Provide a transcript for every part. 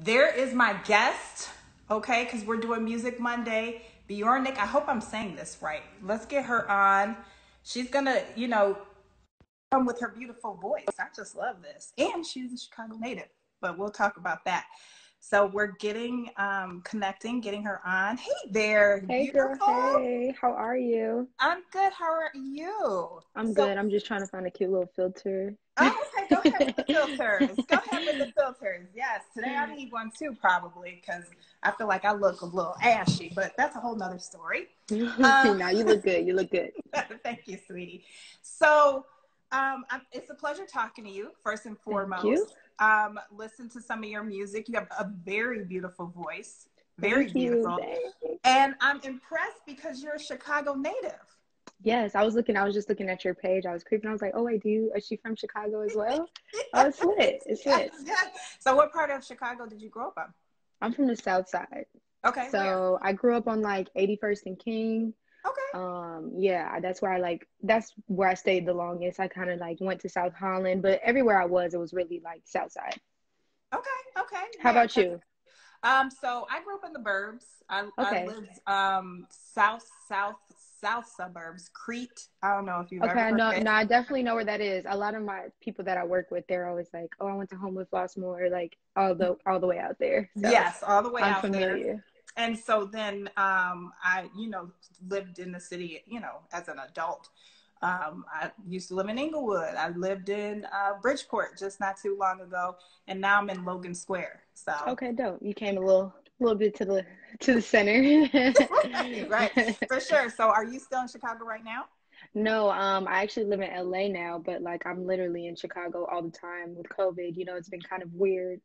There is my guest, okay, because we're doing Music Monday. BJRNCK, I hope I'm saying this right. Let's get her on. She's gonna, come with her beautiful voice. I just love this. And she's a Chicago native, but we'll talk about that. So we're getting connecting, getting her on. Hey there, Hey girl, beautiful. hey, how are you? I'm good. How are you? I'm So, good. I'm just trying to find a cute little filter. oh, okay, go ahead with the filters. Go ahead with the filters. Yes, today I need one too, probably, because I feel like I look a little ashy, but that's a whole nother story. Now you look good. You look good. Thank you, sweetie. So, it's a pleasure talking to you, first and Thank you. foremost. Listen to some of your music. You have a very beautiful voice, very Thank you. beautiful. Thanks. And I'm impressed because you're a Chicago native. Yes, I was just looking at your page. I was creeping. I was like, oh wait, is she from Chicago as well? Oh, it's lit. It's Yes, lit. yes. So what part of Chicago did you grow up on? I'm from the South Side. Okay, where? So I grew up on like 81st and King. Okay. Yeah, that's where I stayed the longest. I kind of like went to South Holland, but everywhere I was, it was really like South Side. Okay. How Yeah. about you? So I grew up in the burbs. I Okay. lived south suburbs, Crete. I don't know if you've ever Okay, heard no, of it. no, I definitely know where that is. A lot of my people that I work with, they're always like, "Oh, I went to Homewood Flossmoor," like all the way out there. So Yes, all the way I'm out there. familiar. And so then I, lived in the city, as an adult. I used to live in Inglewood. I lived in Bridgeport just not too long ago, and now I'm in Logan Square. So Okay, dope. You came a little bit to the center. right, for sure. So are you still in Chicago right now? No, I actually live in LA now, but like I'm literally in Chicago all the time with COVID. It's been kind of weird.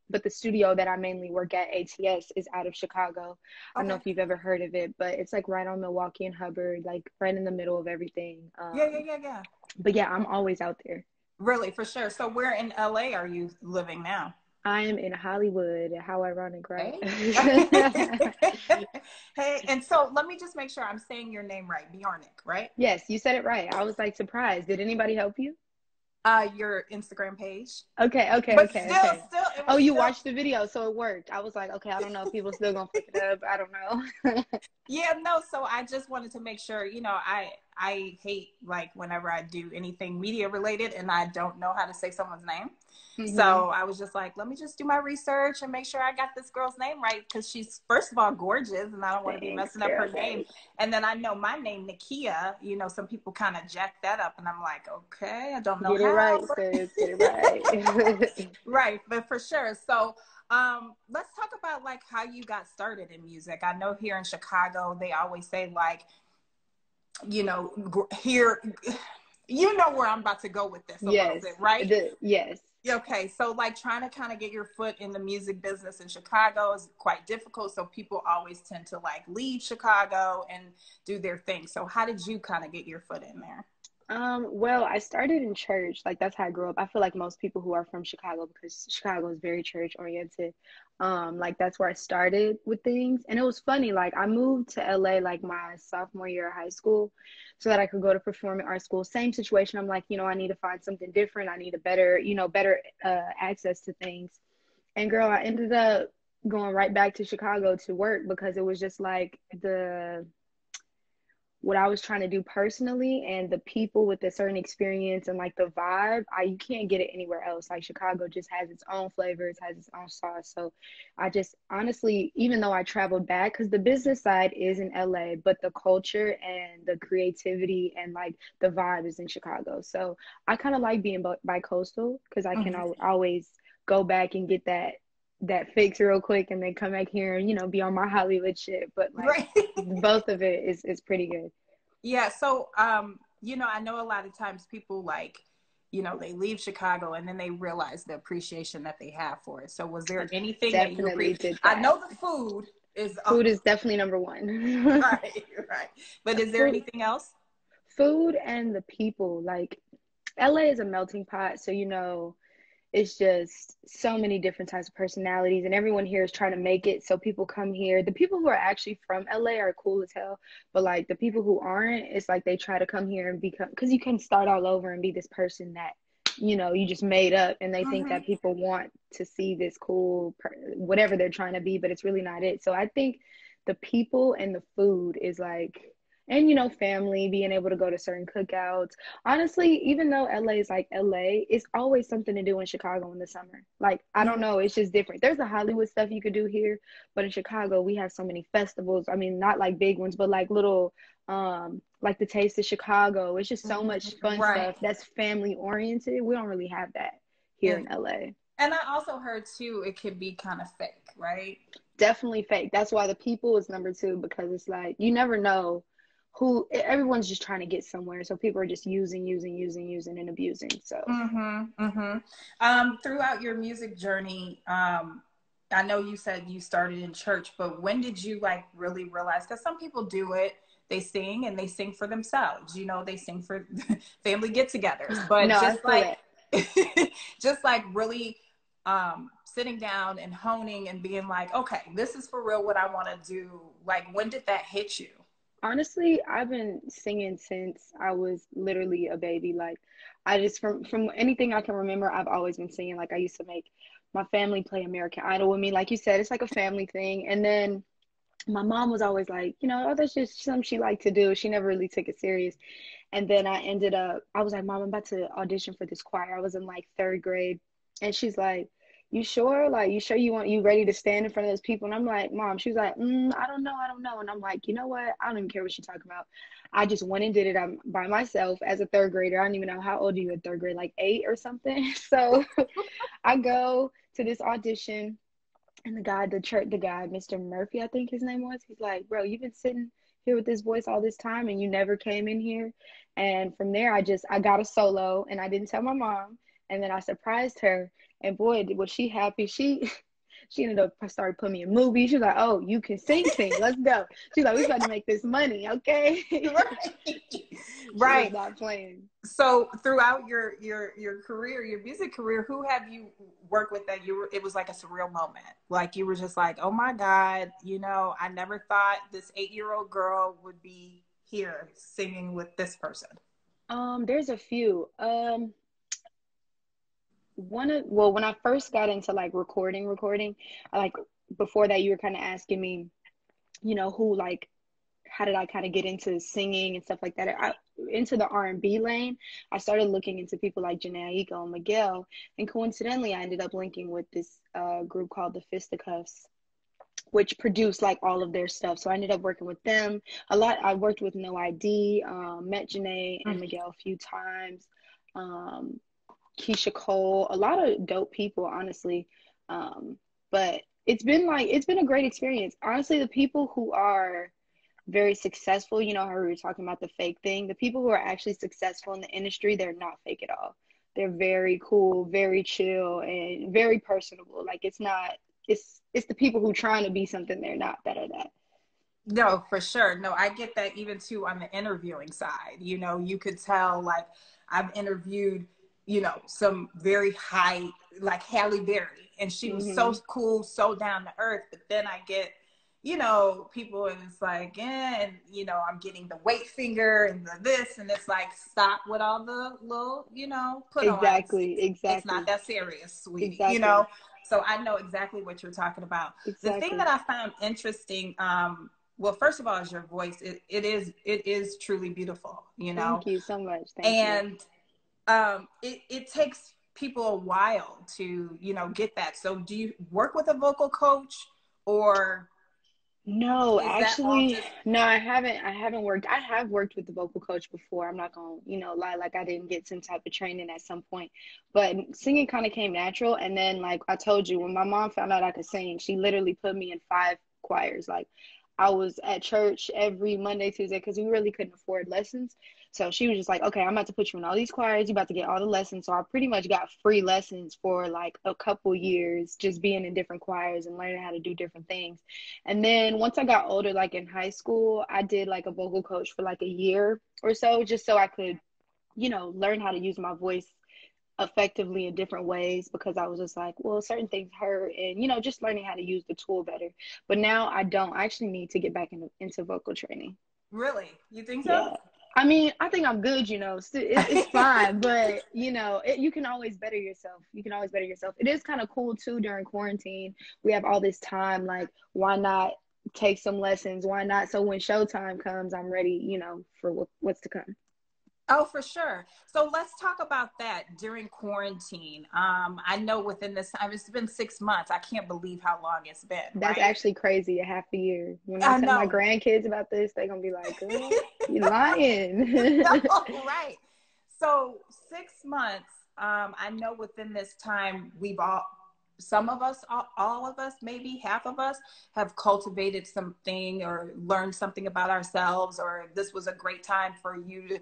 But the studio that I mainly work at, ATS, is out of Chicago. I don't know Okay. if you've ever heard of it, but it's like right on Milwaukee and Hubbard, like right in the middle of everything. Yeah. But yeah, I'm always out there. Really, for sure. So where in LA are you living now? I am in Hollywood. How ironic, right? Hey. Hey, and so let me just make sure I'm saying your name right. BJRNCK, right? Yes, you said it right. I was like surprised. Did anybody help you? Your Instagram page. But Okay. still, it Oh, was you still. watched the video, so it worked. I was like, okay, I don't know if people still gonna pick it up. I don't know. Yeah, no, so I just wanted to make sure, I hate like whenever I do anything media related and I don't know how to say someone's name. Hmm. So I was just like, let me just do my research and make sure I got this girl's name right because she's first of all gorgeous and I don't want to be Thanks, messing up girl. her name. Thanks. And then I know my name, Nekia, some people kind of jack that up and I'm like, okay, I don't know Get it how. right, sis. Get it right. Right, but for sure. So let's talk about like how you got started in music. I know here in Chicago, they always say like, here, you know where I'm about to go with this a little Yes. bit, right? Yes. Okay, so like trying to kind of get your foot in the music business in Chicago is quite difficult. So people always tend to like leave Chicago and do their thing. So how did you kind of get your foot in there? Well, I started in church. Like that's how I grew up. I feel like most people who are from Chicago, because Chicago is very church oriented. Like that's where I started with things. And it was funny, like I moved to LA like my sophomore year of high school so that I could go to performing arts school. Same situation. I'm like, I need to find something different. I need a better access to things. And girl, I ended up going right back to Chicago to work because it was just like the what I was trying to do personally and the people with a certain experience and like the vibe, you can't get it anywhere else. Like Chicago just has its own flavors, has its own sauce. So I just honestly, even though I traveled back, because the business side is in LA, but the culture and the creativity and like the vibe is in Chicago. So I kind of like being bi-coastal because I can Mhm. always go back and get that fix real quick and then come back here and be on my Hollywood shit. But like Right. both of it is pretty good. Yeah. So, I know a lot of times people like, they leave Chicago and then they realize the appreciation that they have for it. So was I there anything that you definitely appreciate? did I that. know the food is, Food is definitely number one. right, right. But is there Food, anything else? food and the people. Like LA is a melting pot, so it's just so many different types of personalities, and everyone here is trying to make it. So people come here. The people who are actually from LA are cool as hell, but like the people who aren't, it's like they try to come here and become because you can start all over and be this person that you know, you just made up, and they think Mm-hmm. that people want to see this cool whatever they're trying to be, but it's really not it. So I think the people and the food is like, and you know, family, being able to go to certain cookouts. Honestly, even though LA is like LA, it's always something to do in Chicago in the summer. Like, I don't know, it's just different. There's the Hollywood stuff you could do here, but in Chicago, we have so many festivals. I mean, not like big ones, but like little like the Taste of Chicago. It's just so much fun Right. stuff that's family oriented. We don't really have that here And in LA. and I also heard too, it could be kind of fake, right? Definitely fake. That's why the people is number two, because it's like you never know who, everyone's just trying to get somewhere. So people are just using and abusing. So Mm-hmm. Mm-hmm. Throughout your music journey, I know you said you started in church, but when did you like really realize? Because some people do it, they sing and they sing for themselves. You know, they sing for family get-togethers, but no, I feel that. just like really sitting down and honing and being like, okay, this is for real what I want to do. Like, when did that hit you? Honestly, I've been singing since I was literally a baby. Like, I just from anything I can remember, I've always been singing. Like, I used to make my family play American Idol with me. Like you said, it's like a family thing. And then my mom was always like, you know, oh, that's just something she liked to do. She never really took it serious. And then I was like, Mom, I'm about to audition for this choir. I was in like third grade. And she's like, you sure? Like, you sure you ready to stand in front of those people? And I'm like, Mom, she was like, I don't know. I don't know. And I'm like, you know what? I don't even care what she's talking about. I just went and did it by myself as a third grader. I don't even know how old are you in third grade, like 8 or something. So I go to this audition, and the guy, Mr. Murphy, I think his name was, he's like, bro, you've been sitting here with this voice all this time and you never came in here. And from there, I got a solo, and I didn't tell my mom. And then I surprised her. And boy, was she happy. She ended up started putting me in movies. She was like, oh, you can sing. Let's go. She's like, we about to make this money, okay? Right. She was Right. not playing. So throughout your career, your music career, who have you worked with that it was like a surreal moment? Like you were just like, oh my God, you know, I never thought this 8-year-old girl would be here singing with this person. There's a few. When I first got into like recording, I like, before that you were kind of asking me, you know, who, like, how did I kind of get into singing and stuff like that? Into the R&B lane. I started looking into people like Janae Eiko and Miguel, and coincidentally, I ended up linking with this group called the Fisticuffs, which produced like all of their stuff. So I ended up working with them a lot. I worked with No ID, met Janae and Miguel a few times. Um, Keisha Cole, a lot of dope people, honestly. But it's been a great experience. Honestly, the people who are very successful, you know how we were talking about the fake thing, the people who are actually successful in the industry, they're not fake at all. They're very cool, very chill, and very personable. Like, it's not, it's the people who trying to be something they're not that are that. No, for sure. No, I get that even too on the interviewing side. You know, you could tell, like, I've interviewed, you know, some very high, like Halle Berry, and she was so Hmm. cool, so down to earth. But then I get, you know, people, and it's like, and, you know, I'm getting the weight finger and the this, and it's like, stop with all the little, you know, put ons. Exactly, It's not exactly, that serious, sweetie, you exactly, know? So I know exactly what you're talking about. The thing that exactly. I found interesting, well, first of all, is your voice. It is truly beautiful, you know, Thank you so much. Thank you. and it takes people a while to, you know, get that. So do you work with a vocal coach, or No, is that all actually, just no, I haven't. I haven't worked. I have worked with the vocal coach before. I'm not gonna, you know, lie like I didn't get some type of training at some point. But singing kind of came natural. And then, like I told you, when my mom found out I could sing, she literally put me in 5 choirs. Like, I was at church every Monday, Tuesday, because we really couldn't afford lessons. So she was just like, okay, I'm about to put you in all these choirs. You about to get all the lessons. So I pretty much got free lessons for like a couple years, just being in different choirs and learning how to do different things. And then once I got older, like in high school, I did like a vocal coach for like a year or so, just so I could, you know, learn how to use my voice effectively in different ways, because I was just like, well, certain things hurt, and, you know, just learning how to use the tool better. But now I don't. I actually need to get back into vocal training. really? You think so? Yeah. I mean, I think I'm good, it's fine, but you can always better yourself. You can always better yourself. It is kind of cool too during quarantine. We have all this time, like, why not take some lessons? Why not? So when showtime comes, I'm ready, for what's to come. Oh, for sure. So let's talk about that during quarantine. I know within this time, it's been 6 months. I can't believe how long it's been, That's right? actually crazy, a half a year. When I I tell my know. grandkids about this, they're gonna be like, girl, you lying. Right. So 6 months, I know within this time, some of us, all of us, maybe half of us have cultivated something or learned something about ourselves, or this was a great time for you to,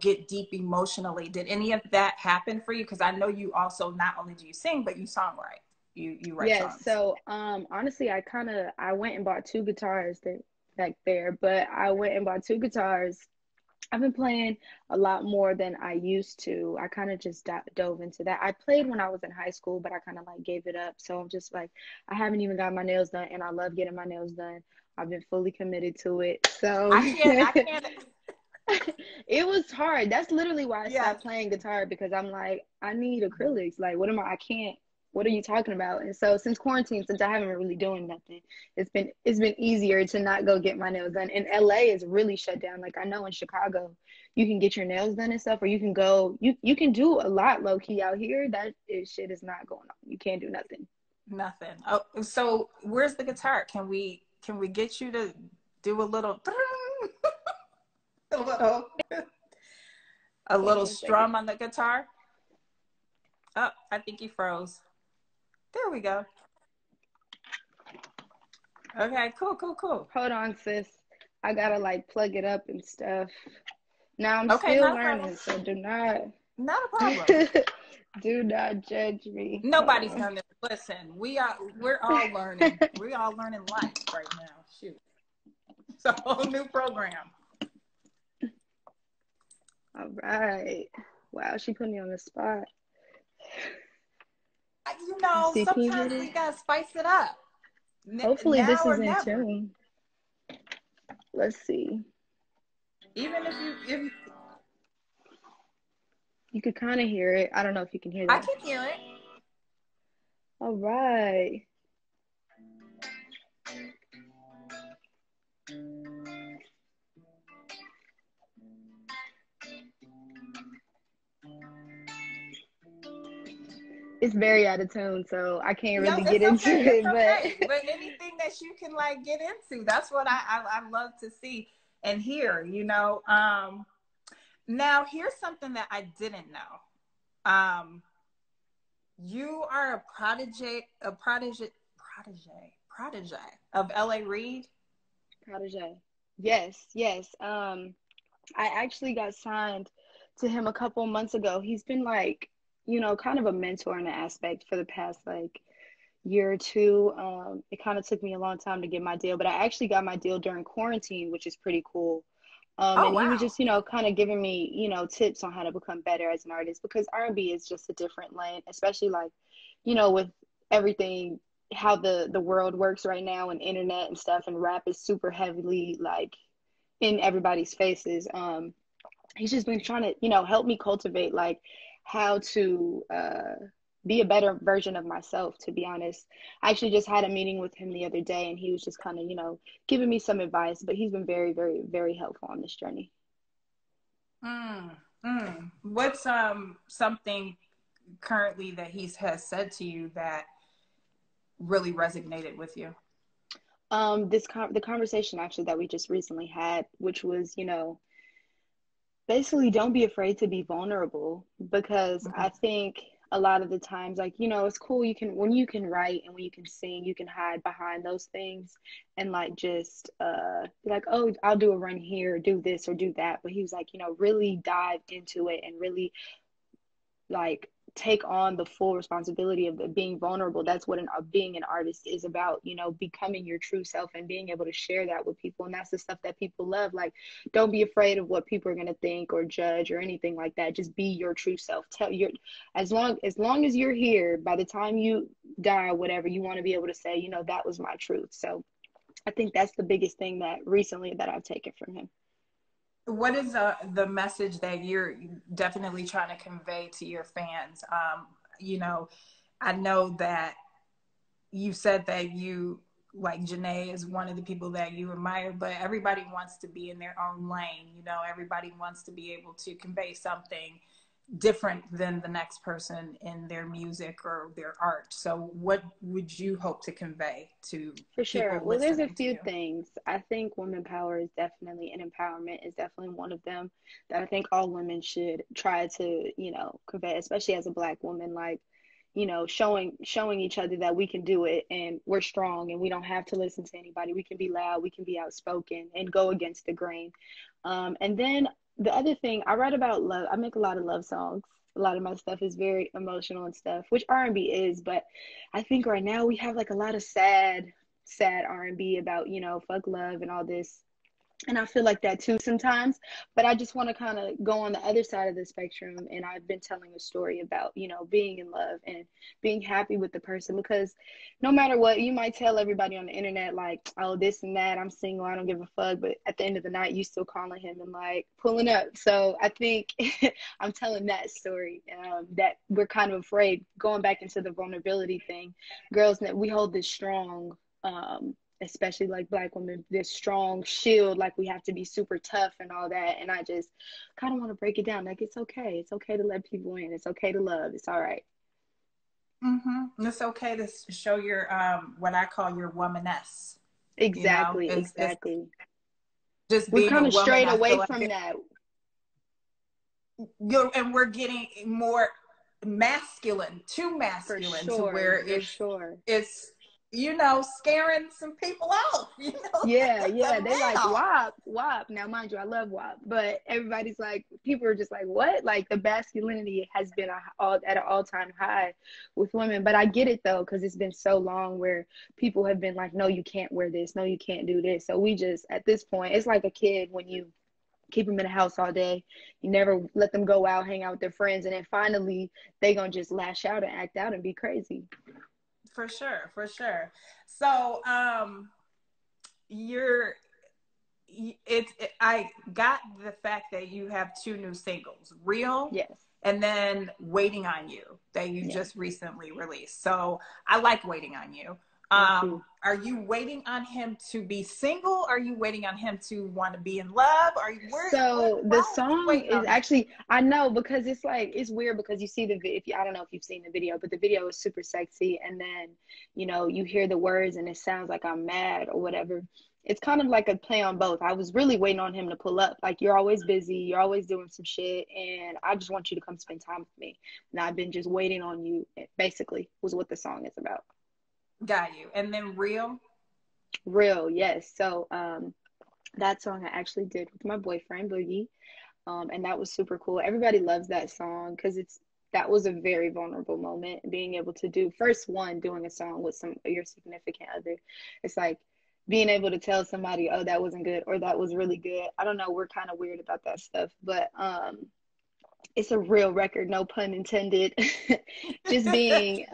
get deep emotionally. Did any of that happen for you? Because I know you also, not only do you sing, but you songwrite. You write Yes, songs. so honestly, I went and bought two guitars back there, but I went and bought two guitars. I've been playing a lot more than I used to. I kind of just dove into that. I played when I was in high school, but I kind of like gave it up. So I'm just like, I haven't even got my nails done, and I love getting my nails done. I've been fully committed to it. So I can't. it was hard. That's literally why I Yes. stopped playing guitar, because I'm like, I need acrylics. Like, I can't, what are you talking about? And so since quarantine, since I haven't been really doing nothing, it's been easier to not go get my nails done. And LA is really shut down. Like, I know in Chicago, you can get your nails done and stuff, or you can go, you can do a lot low key. Out here. Shit is not going on. You can't do nothing. Nothing. Oh, so where's the guitar? Can we get you to do a little a little a Hold little on a second. strum on the guitar? Oh, I think you froze. There we go. Okay, cool, cool, cool. Hold on, sis. I gotta like plug it up and stuff. Now I'm Okay, still not a problem. learning, so do not Not a problem. do not judge me. Hold Nobody's on. learning. Listen, we're all learning. We're all learning life right now. Shoot. It's a whole new program. All right. Wow, she put me on the spot. Let's see, can you hear Sometimes this? we gotta spice it up. Hopefully Now this or is in never. tune. Let's see. Even if if You could kind of hear it. I don't know if you can hear I that. can hear it. All right. It's very out of tune, so I can't No, really get it's into okay. It's it, okay. but But anything that you can like get into, that's what I love to see and hear. Now here's something that I didn't know. You are a prodigy of LA Reid. protege. Yes, yes. I actually got signed to him a couple months ago. He's been like, kind of a mentor in the aspect for the past like year or two. It kind of took me a long time to get my deal, but I actually got my deal during quarantine, which is pretty cool. Oh And he was wow. just, kind of giving me, tips on how to become better as an artist, because R&B is just a different lane, especially like, with everything, how the world works right now, and internet and stuff, and rap is super heavily like in everybody's faces. He's just been trying to, help me cultivate like how to be a better version of myself, to be honest. I actually just had a meeting with him the other day, and he was just kind of, giving me some advice, but he's been very, very, very helpful on this journey. What's something currently that he has said to you that really resonated with you? The conversation actually that we just recently had, which was, basically don't be afraid to be vulnerable, because Mhm. I think a lot of the times, like, it's cool, when you can write and when you can sing, you can hide behind those things and like just be like, oh, I'll do a run here, do this or do that. But he was like, really dive into it and really like take on the full responsibility of being vulnerable. That's what being an artist is about, becoming your true self and being able to share that with people. And that's the stuff that people love. Like, don't be afraid of what people are going to think or judge or anything like that. Just be your true self. As long as you're here, by the time you die or whatever, you want to be able to say, that was my truth. So I think that's the biggest thing that recently that I've taken from him. What is the message that you're definitely trying to convey to your fans? You know, I know that you said that you like Janae is one of the people that you admire, but everybody wants to be in their own lane. You know, everybody wants to be able to convey something different than the next person in their music or their art. So what would you hope to convey to For sure. people Well, there's a listening to few you? things. I think women power is definitely, and empowerment is definitely one of them that I think all women should try to, convey, especially as a Black woman, like, showing each other that we can do it and we're strong and we don't have to listen to anybody. We can be loud, we can be outspoken and go against the grain. And then the other thing, I write about love. I make a lot of love songs. A lot of my stuff is very emotional and stuff, which R&B is, but I think right now we have like a lot of sad R&B about, fuck love and all this. And I feel like that too sometimes, but I just want to kind of go on the other side of the spectrum. And I've been telling a story about, being in love and being happy with the person, because no matter what, you might tell everybody on the internet, like, oh, this and that, I'm single, I don't give a fuck. But at the end of the night, you still calling him and like pulling up. So I think I'm telling that story, that we're kind of afraid, going back into the vulnerability thing. Girls, we hold this strong, especially like Black women, this strong shield, like we have to be super tough and all that. And I just kind of want to break it down. Like, it's okay. It's okay to let people in. It's okay to love. It's all right. Mm-hmm. It's okay to show your what I call your womaness. You know, Exactly. it's Exactly. just We've being kind a of woman. strayed I feel away like from that. and we're getting more masculine, too For masculine, to sure. where For sure. it's scaring some people off. Yeah, The yeah. They like male. WAP, WAP. Now, mind you, I love WAP, but everybody's like, people are just like, what? Like, the masculinity has been at an all-time high with women. But I get it though, because it's been so long where people have been like, no, you can't wear this, no, you can't do this. So we just, at this point, it's like a kid when you keep them in the house all day, you never let them go out, hang out with their friends, and then finally they gonna just lash out and act out and be crazy. For sure, for sure. So, you're I got the fact that you have two new singles, Real Yes, and then Waiting on You, that you yes. just recently released. So I like Waiting on You. Thank you. Are you waiting on him to be single? Are you waiting on him to want to be in love? Are you So why the are you song waiting is on him? actually, I know, because it's like, it's weird because you see if you, I don't know if you've seen the video, but the video is super sexy, and then you hear the words and it sounds like I'm mad or whatever. It's kind of like a play on both. I was really waiting on him to pull up. Like, you're always busy, you're always doing some shit, and I just want you to come spend time with me. And I've been just waiting on you, basically, was what the song is about. Got you. And then Real. Real, yes. So that song I actually did with my boyfriend Boogie. And that was super cool. Everybody loves that song because that was a very vulnerable moment. Being able to do first one, doing a song with your significant other, it's like being able to tell somebody, oh, that wasn't good or that was really good. I don't know, we're kind of weird about that stuff, but it's a real record, no pun intended. Just being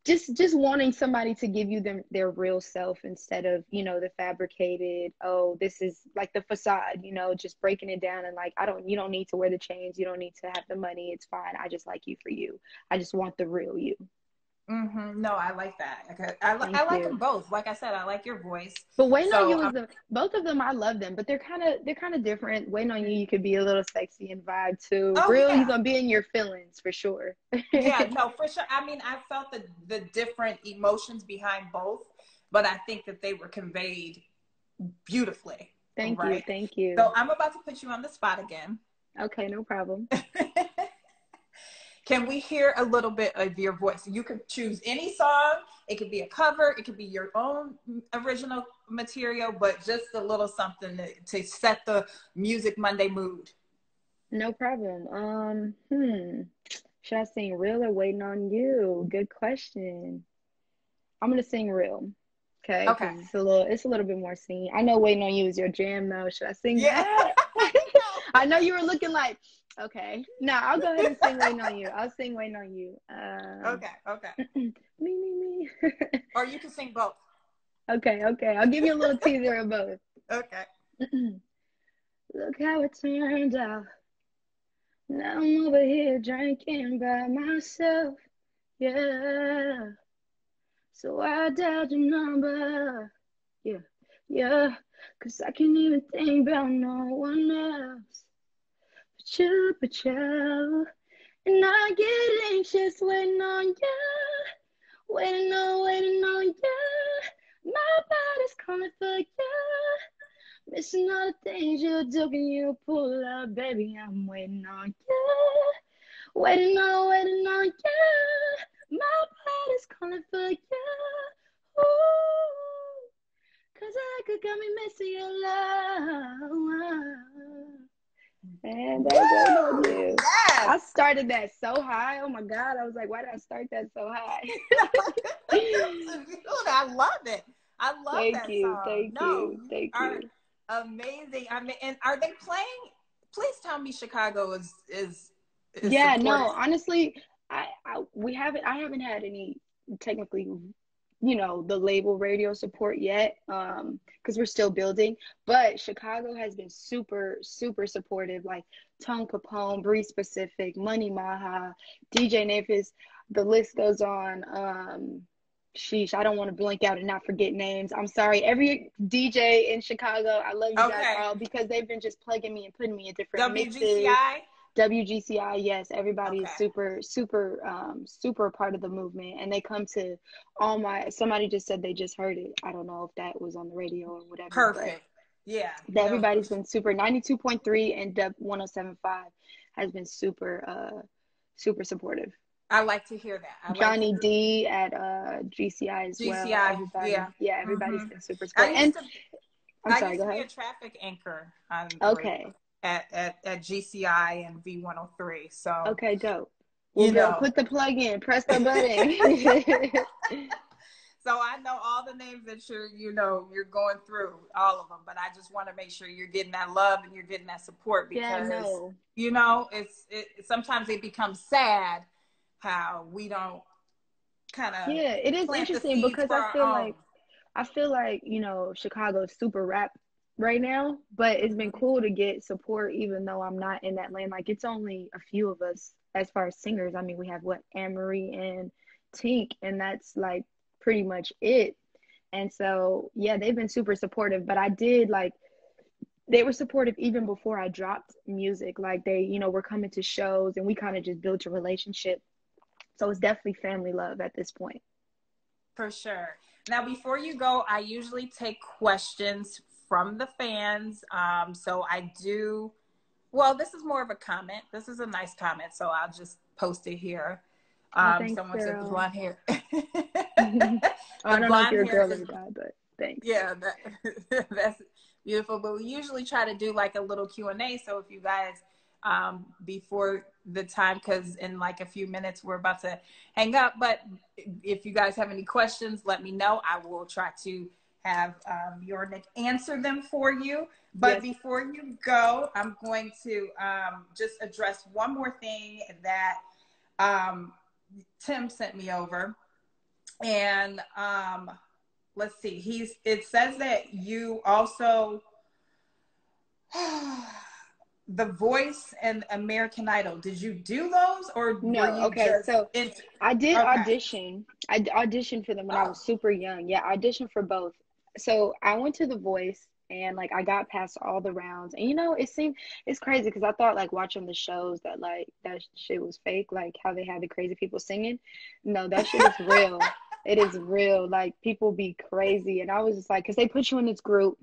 just wanting somebody to give you their real self instead of the fabricated, oh, this is like the facade, just breaking it down and like, you don't need to wear the chains, you don't need to have the money, it's fine, I just like you for you, I just want the real you. Mm-hmm. No, I like that. Thank I like them you. both. Like I said, I like your voice. But Waiting on So You is both of them, I love them, but they're kind of different. Waiting on You could be a little sexy and vibe too. oh Real, you're yeah, gonna be in your feelings for sure. yeah, no, for sure. I mean, I felt the different emotions behind both, but I think that they were conveyed beautifully, Thank you, right? thank you. So I'm about to put you on the spot again. Okay, no problem. Can we hear a little bit of your voice? You could choose any song. It could be a cover. It could be your own original material, but just a little something to set the Music Monday mood. No problem. Should I sing Real or Waiting on You? Good question. I'm gonna sing Real, okay? Okay. Because it's a little bit more singing. I know Waiting on You is your jam though. Should I sing Yeah. that? I know you were looking like, okay. No, I'll go ahead and sing Waiting on You. I'll sing Waiting on You. Okay. Okay. Me. Or you can sing both. Okay. I'll give you a little teaser of both. Okay. Look how it turned out. Now I'm over here drinking by myself. Yeah. So I dialed your number. Yeah. Yeah. 'Cause I can't even think about no one else. But you. And I get anxious waiting on you. Waiting on you. My body's calling for you. Missing all the things you do when you pull up, baby. I'm waiting on you. Waiting on you. My body's calling for you. Ooh, 'cause I could got me missing your love. And they're waiting on Woo! you. Yes. I started that so high. Oh my God. I was like, why did I start that so high? I love it. I love Thank that you. song. Thank No, you. you Thank are you. amazing. I mean, and are they playing? Please tell me Chicago is Yeah, no, supportive. honestly, I haven't had any technically, the label radio support yet, because we're still building. But Chicago has been super, super supportive, like Tone Capone, Bree Specific, Money Maha, DJ Nafis, the list goes on. Sheesh, I don't want to blank out and not forget names. I'm sorry. Every DJ in Chicago, I love you guys Okay. all because they've been just plugging me and putting me in different mixes. WGCI. WGCI, yes, everybody is Okay. super, super, super part of the movement, and they come to all my. Somebody just said they just heard it. I don't know if that was on the radio or whatever, but Perfect. Yeah. No. everybody's been super. 92.3 and Dub 107.5 has been super, super supportive. I like to hear that. I like to Johnny hear D at GCI as well. GCI. Everybody, Yeah. yeah, everybody's Hmm. been super I supportive. And used to I'm I sorry, used go to be ahead. a traffic anchor on the radio Okay, at GCI and V103. So, okay, dope. Well, you girl, know. put the plug in, press the button. So I know all the names that you're going through, all of them, but I just want to make sure you're getting that love and you're getting that support Yeah, because no. sometimes it becomes sad how we don't kind of Yeah, it is plant the interesting seeds because for our own. I feel like, Chicago is super rap right now, but it's been Mhm. cool to get support even though I'm not in that lane. Like it's only a few of us as far as singers. I mean, we have what, Anne-Marie and Tink, and that's like pretty much it. And so, yeah, they've been super supportive, but I did like they were supportive even before I dropped music. Like they, were coming to shows and we kind of just built a relationship. So it's definitely family love at this point. For sure. Now, before you go, I usually take questions from the fans. So I do. Well, this is more of a comment. This is a nice comment, so I'll just post it here. Oh, thanks, Someone said the girl. blonde hair. Oh, The I don't know if blonde you're a hair girl or is, a guy, but thanks. yeah, that's beautiful. But we usually try to do like a little Q&A. So if you guys, before the time, because in like a few minutes we're about to hang up, but if you guys have any questions, let me know. I will try to have BJRNCK answer them for you. But Yes. before you go, I'm going to just address one more thing that um, Tim sent me over. And let's see, it says that you also The Voice and American Idol. Did you do those or were No, you okay. just So in? I did Okay. audition. I auditioned for them when I Oh, was super young. Yeah, I auditioned for both. So I went to The Voice and like I got past all the rounds. And it's crazy because I thought like watching the shows that like that shit was fake, like how they had the crazy people singing. No, that shit is real. It is real. Like people be crazy. And I was just like, because they put you in this group.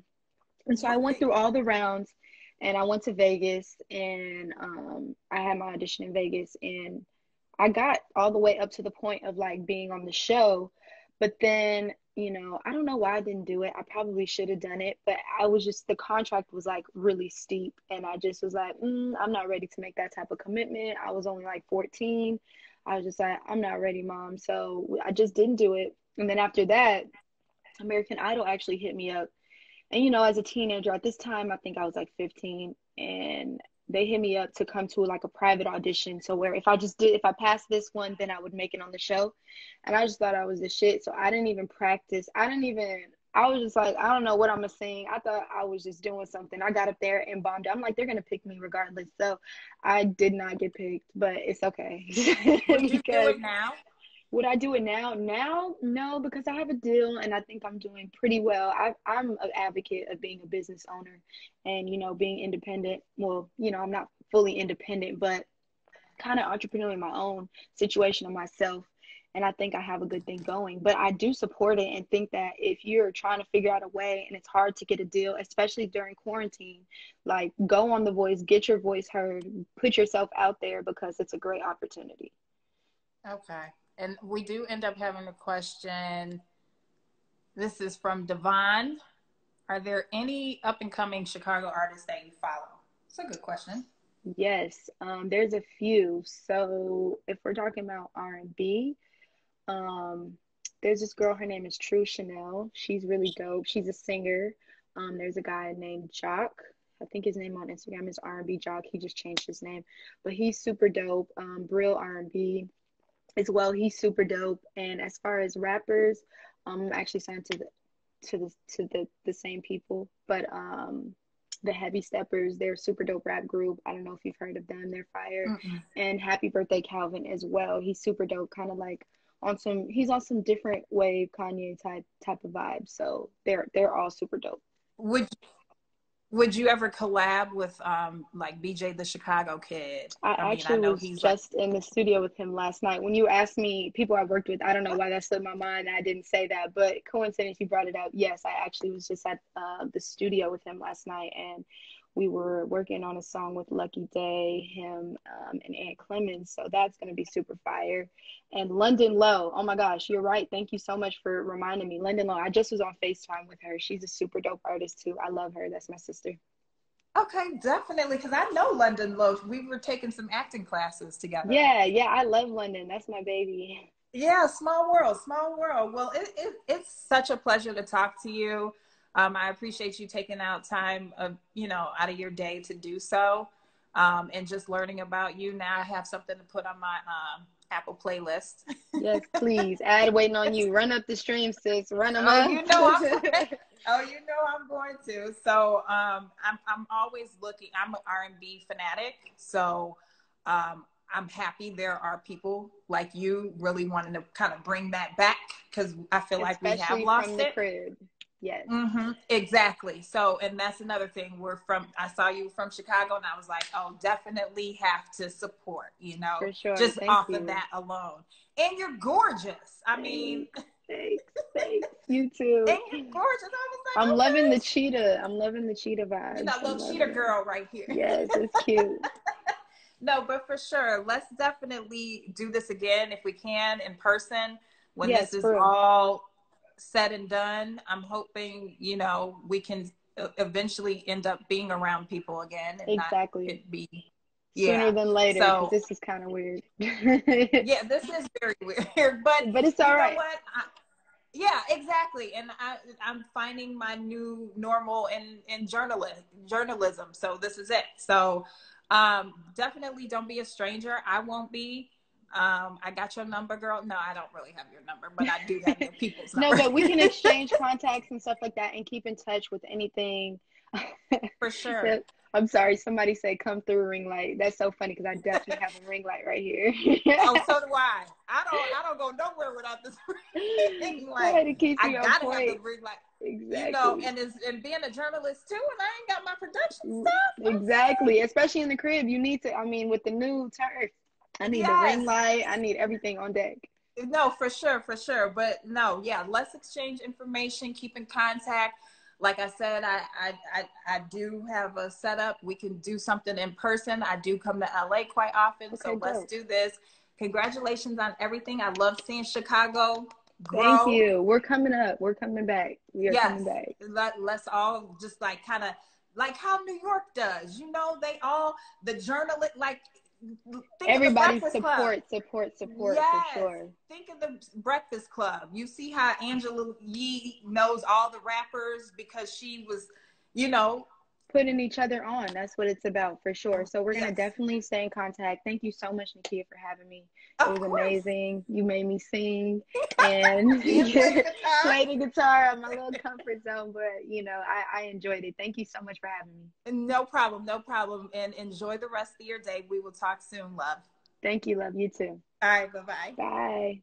And so I went right. through all the rounds and I went to Vegas and I had my audition in Vegas and I got all the way up to the point of like being on the show. But then, I don't know why I didn't do it. I probably should have done it, but the contract was like really steep. And I just was like, I'm not ready to make that type of commitment. I was only like 14. I was just like, I'm not ready, mom. So I just didn't do it. And then after that, American Idol actually hit me up and as a teenager at this time, I think I was like 15, and they hit me up to come to like a private audition. So where if I passed this one, then I would make it on the show. And I just thought I was the shit. So I didn't even practice. I was just like, I don't know what I'm gonna sing. I thought I was just doing something. I got up there and bombed. I'm like, they're gonna pick me regardless. So I did not get picked, but it's okay. Would you do Because it now? would I do it now? Now, no, because I have a deal and I think I'm doing pretty well. I'm an advocate of being a business owner and, being independent. Well, I'm not fully independent, but kind of entrepreneuring my own situation of myself. And I think I have a good thing going. But I do support it and think that if you're trying to figure out a way and it's hard to get a deal, especially during quarantine, like go on The Voice, get your voice heard, put yourself out there because it's a great opportunity. Okay. And we do end up having a question. This is from Devon. Are there any up and coming Chicago artists that you follow? It's a good question. Yes, there's a few. So if we're talking about R&B, there's this girl, her name is True Chanel. She's really dope. She's a singer. There's a guy named Jock. I think his name on Instagram is R&B Jock. He just changed his name, but he's super dope. Brill R&B as well. He's super dope. And as far as rappers, I'm actually signed to the same people, but the Heavy Steppers, they're a super dope rap group. I don't know if you've heard of them. They're fire. Mm-mm. And Happy Birthday Calvin as well. He's super dope, kind of like he's on some different wave Kanye type of vibe. So they're all super dope. Would you ever collab with like BJ the Chicago Kid? I I mean, I actually know was he's like, just in the studio with him last night. When you asked me people I worked with, I don't know why that slipped my mind. I didn't say that, but coincidence you brought it up. Yes, I actually was just at the studio with him last night, and we were working on a song with Lucky Day, him, and Aunt Clemens. So that's going to be super fire. And London Lowe, oh my gosh, you're right. Thank you so much for reminding me. London Lowe, I just was on FaceTime with her. She's a super dope artist too. I love her. That's my sister. okay, definitely, because I know London Loaf. We were taking some acting classes together. Yeah, I love London. That's my baby. Yeah, small world, small world. Well, it's such a pleasure to talk to you. I appreciate you taking out time of, out of your day to do so. And just learning about you. Now I have something to put on my Apple playlist. Yes, please. Ad waiting on you. Run up the stream, sis. Run them Oh, up. I'm going to. So I'm always looking. I'm an R&B fanatic. So I'm happy there are people like you really wanting to kind of bring that back, because I feel like we have Especially lost from the it. crib. Yes. Mm-hmm, exactly. So, and that's another thing. I saw you from Chicago, and I was like, oh, definitely have to support, For sure. just Thank off you. of that alone. And you're gorgeous. I mean, Thanks. You too. and you're gorgeous. I was like, I'm okay. loving the cheetah. I'm loving the cheetah vibes. You know, little cheetah girl right here. Yes, it's cute. No, but for sure, let's definitely do this again if we can in person when Yes, this is for real. all said and done. I'm hoping, we can eventually end up being around people again and Exactly. not it be Sooner than later, because So this is kind of weird. yeah, this is very weird, but it's all right. You know what? Yeah, exactly. And I'm finding my new normal in journalism. So this is it. So definitely don't be a stranger. I won't be. I got your number, girl. No, I don't really have your number, but I do have your people's number. No, but we can exchange contacts and stuff like that and keep in touch with anything. For sure. I'm sorry, somebody said come through ring light. That's so funny because I definitely have a ring light right here. Oh, so do I. I don't go nowhere without this ring light. I gotta have the ring light. Exactly. And being a journalist too, and I ain't got my production stuff. Exactly. Especially in the crib, you need to. I mean, with the new turf, I need the ring light. I need everything on deck. No, for sure. But no, yeah, let's exchange information, keep in contact. Like I said, I do have a setup. We can do something in person. I do come to LA quite often, Okay, so let's dope. do this. Congratulations on everything. I love seeing Chicago grow. Thank you. We're coming up. We're coming back. We are coming back. Let's all just like kind of like how New York does. They all, the journalist, like, everybody support yes. For sure. Think of the Breakfast Club. You see how Angela Yee knows all the rappers because she was, putting each other on. That's what it's about for sure. So we're gonna Yes. definitely stay in contact. Thank you so much, Nekia, for having me. It Of was course. amazing. You made me sing and You play the guitar. play the guitar on my little comfort zone, but you know, I enjoyed it. Thank you so much for having me. No problem. No problem. And enjoy the rest of your day. We will talk soon, love. Thank you, love you too. All right. Bye-bye. Bye.